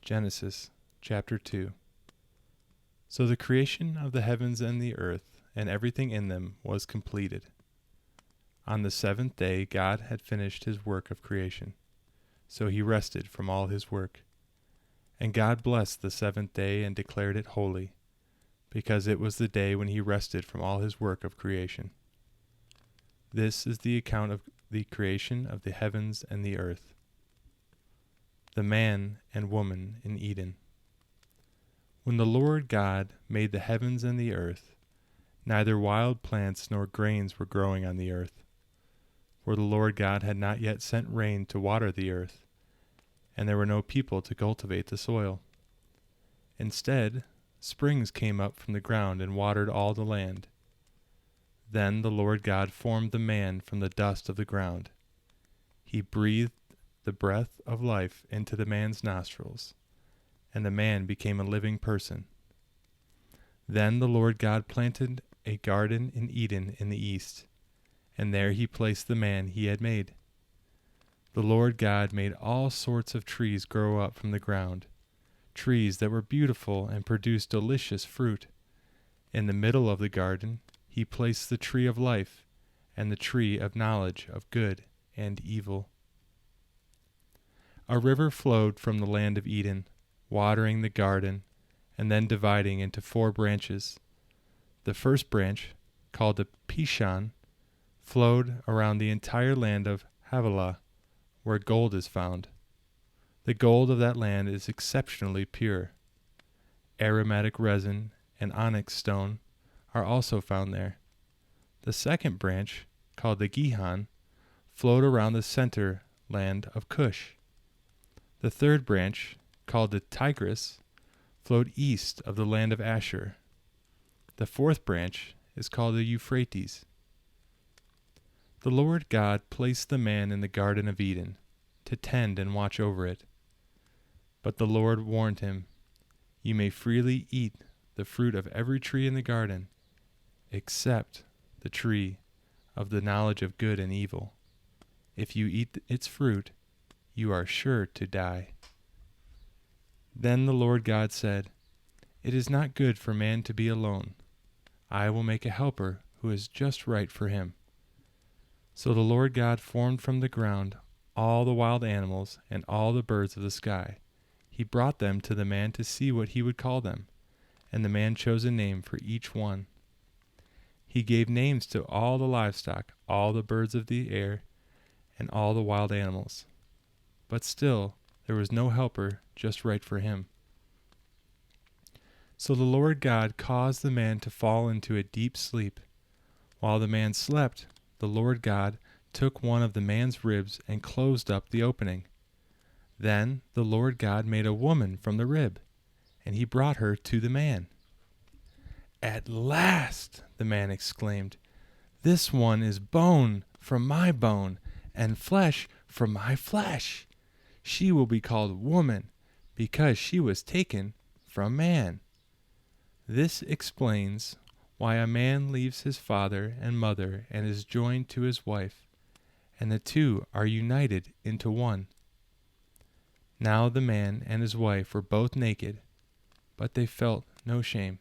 Genesis chapter 2. So the creation of the heavens and the earth and everything in them was completed. On the seventh day God had finished his work of creation, so he rested from all his work. And God blessed the seventh day and declared it holy, because it was the day when he rested from all his work of creation. This is the account of the creation of the heavens and the earth. The man and woman in Eden. When the Lord God made the heavens and the earth, neither wild plants nor grains were growing on the earth, for the Lord God had not yet sent rain to water the earth, and there were no people to cultivate the soil. Instead, springs came up from the ground and watered all the land. Then the Lord God formed the man from the dust of the ground. He breathed the breath of life into the man's nostrils, and the man became a living person. Then the Lord God planted a garden in Eden in the east, and there he placed the man he had made. The Lord God made all sorts of trees grow up from the ground, trees that were beautiful and produced delicious fruit. In the middle of the garden he placed the tree of life and the tree of knowledge of good and evil. A river flowed from the land of Eden, watering the garden, and then dividing into 4 branches. The first branch, called the Pishon, flowed around the entire land of Havilah, where gold is found. The gold of that land is exceptionally pure. Aromatic resin and onyx stone are also found there. The second branch, called the Gihon, flowed around the center land of Cush. The third branch, called the Tigris, flowed east of the land of Asher. The fourth branch is called the Euphrates. The Lord God placed the man in the Garden of Eden to tend and watch over it. But the Lord warned him, "You may freely eat the fruit of every tree in the garden, except the tree of the knowledge of good and evil. If you eat its fruit, you are sure to die." Then the Lord God said, "It is not good for man to be alone. I will make a helper who is just right for him." So the Lord God formed from the ground all the wild animals and all the birds of the sky. He brought them to the man to see what he would call them, and the man chose a name for each one. He gave names to all the livestock, all the birds of the air, and all the wild animals. But still there was no helper just right for him. So the Lord God caused the man to fall into a deep sleep. While the man slept, the Lord God took one of the man's ribs and closed up the opening. Then the Lord God made a woman from the rib, and he brought her to the man. "At last," the man exclaimed, "this one is bone from my bone and flesh from my flesh. She will be called woman, because she was taken from man." This explains why a man leaves his father and mother and is joined to his wife, and the two are united into one. Now the man and his wife were both naked, but they felt no shame.